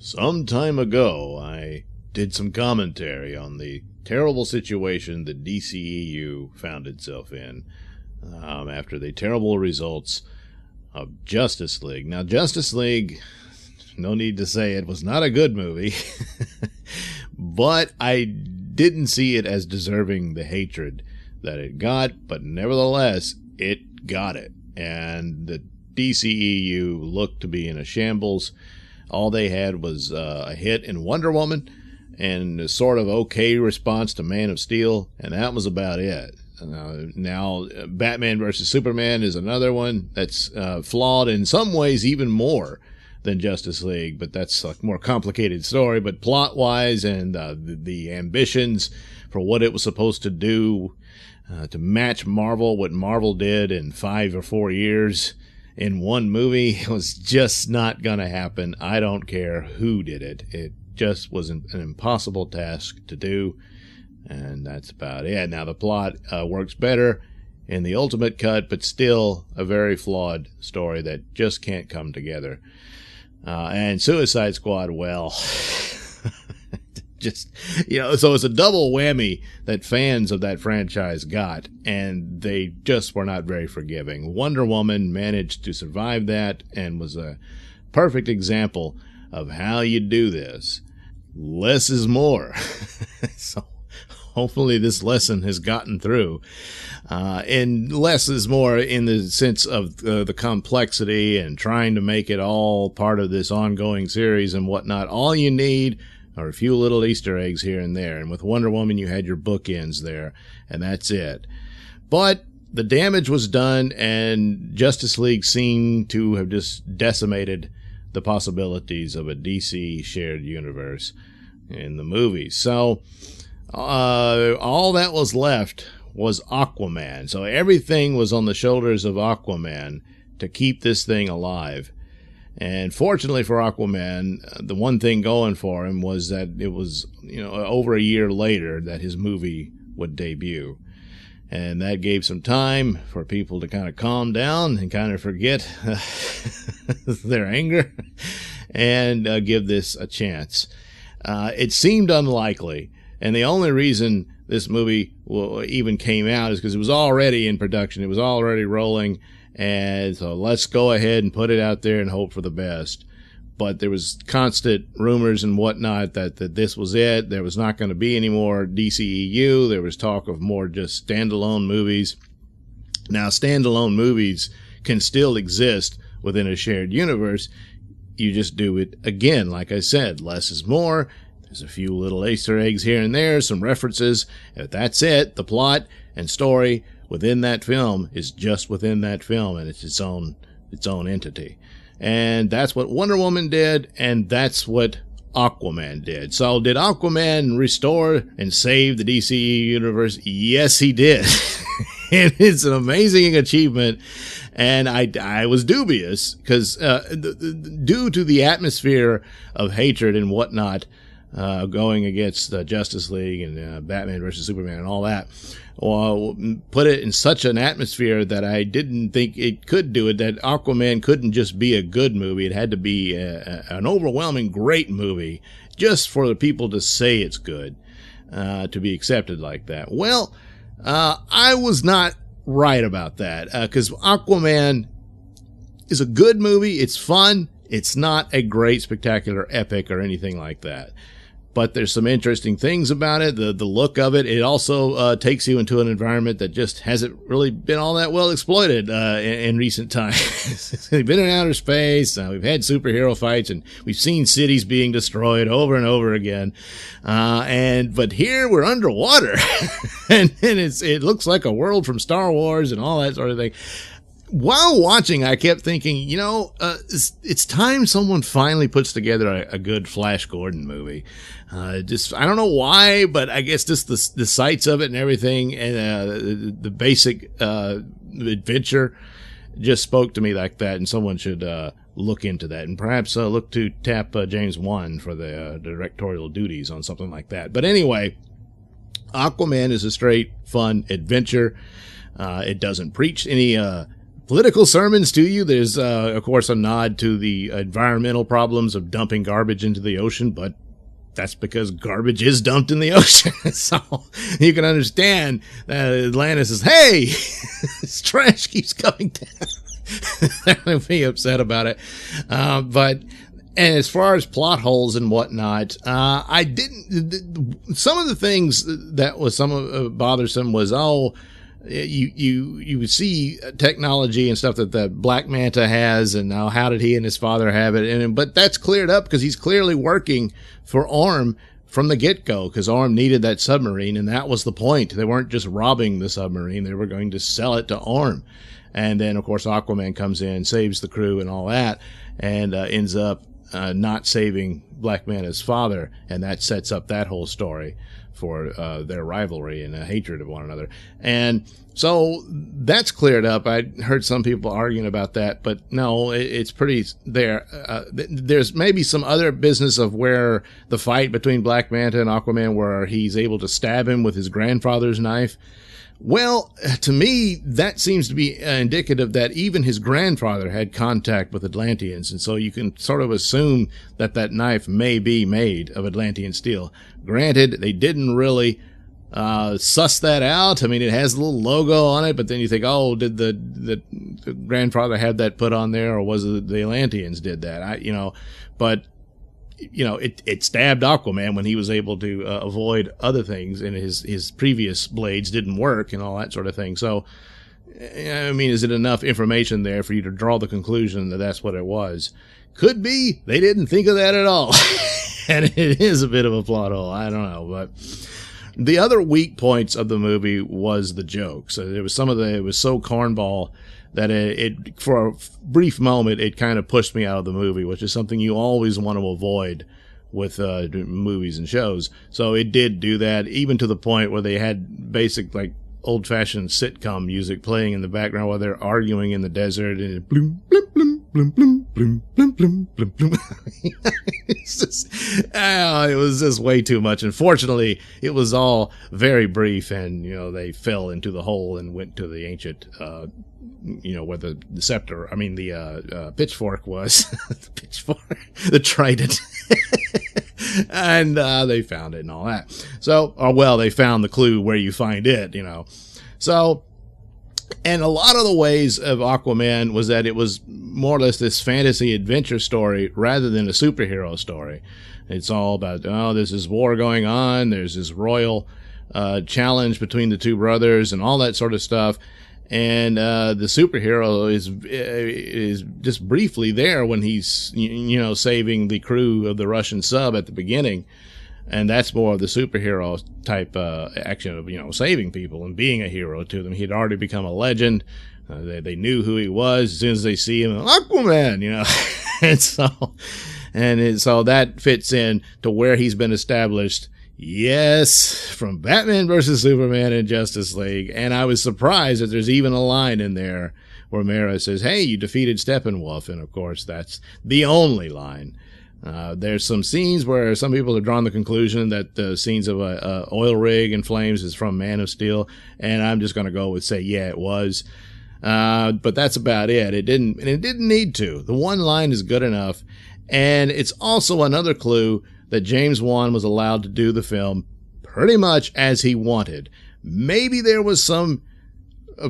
Some time ago, I did some commentary on the terrible situation the DCEU found itself in after the terrible results of Justice League. Now, Justice League, no need to say it, was not a good movie, but I didn't see it as deserving the hatred that it got, but nevertheless, it got it. And the DCEU looked to be in a shambles. All they had was a hit in Wonder Woman and a sort of okay response to Man of Steel, and that was about it. Now, Batman vs. Superman is another one that's flawed in some ways even more than Justice League, but that's a more complicated story. But plot-wise and the ambitions for what it was supposed to do to match Marvel, what Marvel did in 5 or 4 years in one movie, was just not going to happen. I don't care who did it. It just was an impossible task to do, and that's about it. Now, the plot works better in the ultimate cut, but still a very flawed story that just can't come together. And Suicide Squad, well, just, so it's a double whammy that fans of that franchise got, and they just were not very forgiving. Wonder Woman managed to survive that and was a perfect example of how you do this. Less is more. So hopefully this lesson has gotten through. And less is more in the sense of the complexity and trying to make it all part of this ongoing series and whatnot. All you need are a few little Easter eggs here and there. And with Wonder Woman, you had your bookends there, and that's it. But the damage was done, and Justice League seemed to have just decimated the possibilities of a DC shared universe in the movies. So all that was left was Aquaman. So everything was on the shoulders of Aquaman to keep this thing alive. And fortunately for Aquaman, the one thing going for him was that it was, over a year later that his movie would debut. And that gave some time for people to kind of calm down and kind of forget their anger and give this a chance. It seemed unlikely. And the only reason this movie even came out is because it was already in production. It was already rolling. And so let's go ahead and put it out there and hope for the best. But there was constant rumors and whatnot that this was it. There was not going to be any more DCEU. There was talk of more just standalone movies. Now, standalone movies can still exist within a shared universe. You just do it again. Like I said, less is more. There's a few little Easter eggs here and there, some references. If that's it, the plot and story within that film is just within that film, and it's its own entity. And that's what Wonder Woman did, and that's what Aquaman did. So did Aquaman restore and save the DCEU universe? Yes, he did. And it's an amazing achievement. And I was dubious because due to the atmosphere of hatred and whatnot going against Justice League and Batman versus Superman and all that, put it in such an atmosphere that I didn't think it could do it, that Aquaman couldn't just be a good movie. It had to be an overwhelming great movie just for the people to say it's good, to be accepted like that. Well, I was not right about that, because Aquaman is a good movie. It's fun. It's not a great, spectacular epic or anything like that. But there's some interesting things about it. The look of it. It also takes you into an environment that just hasn't really been all that well exploited in recent times. We've been in outer space. We've had superhero fights, and we've seen cities being destroyed over and over again. But here we're underwater, and it looks like a world from Star Wars and all that sort of thing. While watching, I kept thinking, it's time someone finally puts together a good Flash Gordon movie. I don't know why, but I guess just the sights of it and everything, and the basic adventure just spoke to me like that, and someone should look into that, and perhaps look to tap James Wan for the directorial duties on something like that. But anyway, Aquaman is a straight, fun adventure. It doesn't preach any political sermons to you. There's, of course, a nod to the environmental problems of dumping garbage into the ocean, but that's because garbage is dumped in the ocean. So you can understand that Atlantis is, hey, this trash keeps coming down. They're going to be upset about it. And as far as plot holes and whatnot, I didn't. Some of the things that was bothersome was, you would see technology and stuff that the Black Manta has, and now how did he and his father have it? But that's cleared up because he's clearly working for Orm from the get-go, because Orm needed that submarine, and that was the point. They weren't just robbing the submarine; they were going to sell it to Orm. And then, of course, Aquaman comes in, saves the crew and all that, and ends up not saving Black Manta's father, and that sets up that whole story for their rivalry and hatred of one another. And so that's cleared up. I heard some people arguing about that, but no, it's pretty there. There's maybe some other business of where the fight between Black Manta and Aquaman, where he's able to stab him with his grandfather's knife. Well, to me, that seems to be indicative that even his grandfather had contact with Atlanteans, and so you can sort of assume that that knife may be made of Atlantean steel. Granted, they didn't really suss that out. I mean, it has a little logo on it, but then you think, oh, did the grandfather have that put on there, or was it the Atlanteans did that? But it stabbed Aquaman when he was able to avoid other things, and his previous blades didn't work and all that sort of thing. So, I mean, is it enough information there for you to draw the conclusion that that's what it was? Could be. They didn't think of that at all. And it is a bit of a plot hole. I don't know. But the other weak points of the movie was the jokes. There was it was so cornball that it for a brief moment, it kind of pushed me out of the movie, which is something you always want to avoid with movies and shows. So it did do that, even to the point where they had basic, like, old-fashioned sitcom music playing in the background while they're arguing in the desert, and it bloom, bloom, bloom, bloom, bloom, bloom, bloom, bloom, bloom, bloom. It was just way too much. Unfortunately, it was all very brief, and, they fell into the hole and went to the ancient, where the scepter, the pitchfork was, the trident. And they found it and all that. So, they found the clue where you find it, So, and a lot of the ways of Aquaman was that it was more or less this fantasy adventure story rather than a superhero story. It's all about, there's this war going on, there's this royal challenge between the two brothers and all that sort of stuff. And the superhero is just briefly there when he's saving the crew of the Russian sub at the beginning, and that's more of the superhero type action of saving people and being a hero to them. He'd already become a legend. They knew who he was as soon as they see him. Aquaman, and so that fits in to where he's been established. Yes, from Batman versus Superman and Justice League. And I was surprised that there's even a line in there where Mera says, hey, you defeated Steppenwolf. And, of course, that's the only line. There's some scenes where some people have drawn the conclusion that the scenes of a oil rig in flames is from Man of Steel. And I'm just going to go with say, yeah, it was. But that's about it. It didn't need to. The one line is good enough. And it's also another clue that James Wan was allowed to do the film pretty much as he wanted. Maybe there was some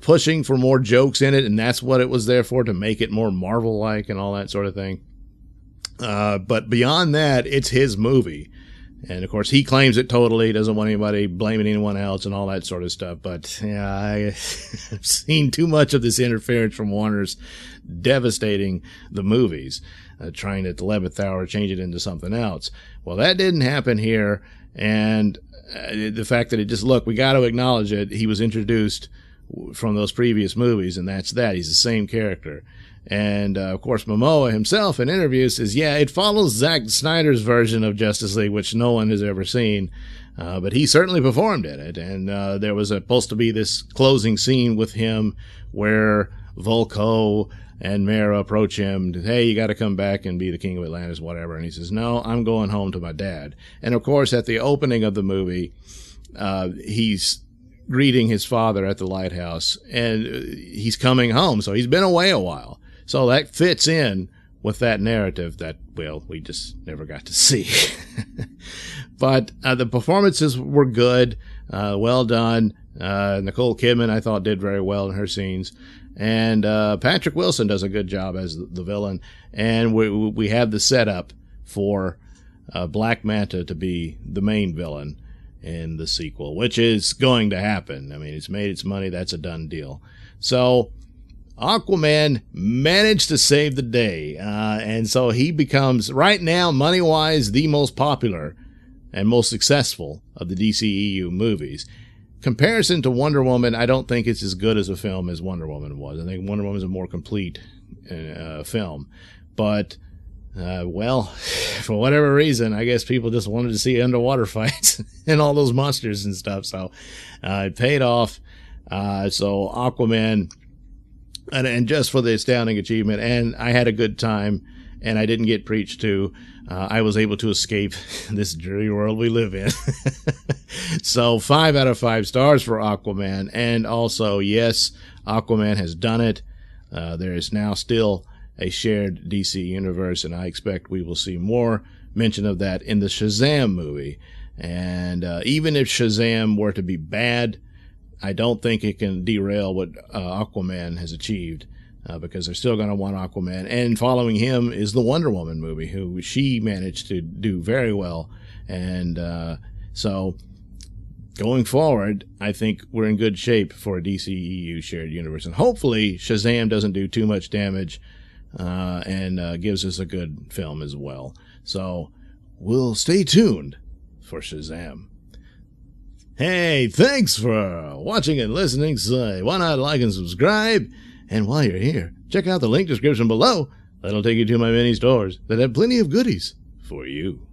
pushing for more jokes in it, and that's what it was there for, to make it more Marvel-like and all that sort of thing. But beyond that, it's his movie. And, of course, he claims it totally. He doesn't want anybody blaming anyone else and all that sort of stuff. But, yeah, I've seen too much of this interference from Warner's devastating the movies, trying at the 11th hour change it into something else. Well, that didn't happen here. And the fact that we got to acknowledge it. He was introduced from those previous movies, and that's that. He's the same character. And, of course, Momoa himself in interviews says, yeah, it follows Zack Snyder's version of Justice League, which no one has ever seen. But he certainly performed in it. And there was supposed to be this closing scene with him where Volko and Mera approach him. Hey, you got to come back and be the king of Atlantis, whatever. And he says, no, I'm going home to my dad. And, of course, at the opening of the movie, he's greeting his father at the lighthouse, and he's coming home, so he's been away a while. So that fits in with that narrative that, well, we just never got to see. But the performances were good, well done. Nicole Kidman, I thought, did very well in her scenes. And Patrick Wilson does a good job as the villain. And we have the setup for Black Manta to be the main villain in the sequel, which is going to happen. I mean, it's made its money. That's a done deal. So Aquaman managed to save the day. And so he becomes, right now, money-wise, the most popular and most successful of the DCEU movies. Comparison to Wonder Woman, I don't think it's as good as a film as Wonder Woman was. I think Wonder Woman is a more complete film. But, well, for whatever reason, I guess people just wanted to see underwater fights and all those monsters and stuff. So it paid off. So Aquaman, and just for the astounding achievement, and I had a good time, and I didn't get preached to. I was able to escape this dreary world we live in. So 5 out of 5 stars for Aquaman. And also, yes, Aquaman has done it. There is now still a shared DC universe, and I expect we will see more mention of that in the Shazam movie. And even if Shazam were to be bad, I don't think it can derail what Aquaman has achieved. Because they're still going to want Aquaman. And following him is the Wonder Woman movie, who she managed to do very well. And so going forward, I think we're in good shape for a DCEU shared universe. And hopefully Shazam doesn't do too much damage and gives us a good film as well. So we'll stay tuned for Shazam. Hey, thanks for watching and listening. So why not like and subscribe? And while you're here, check out the link description below. That'll take you to my many stores that have plenty of goodies for you.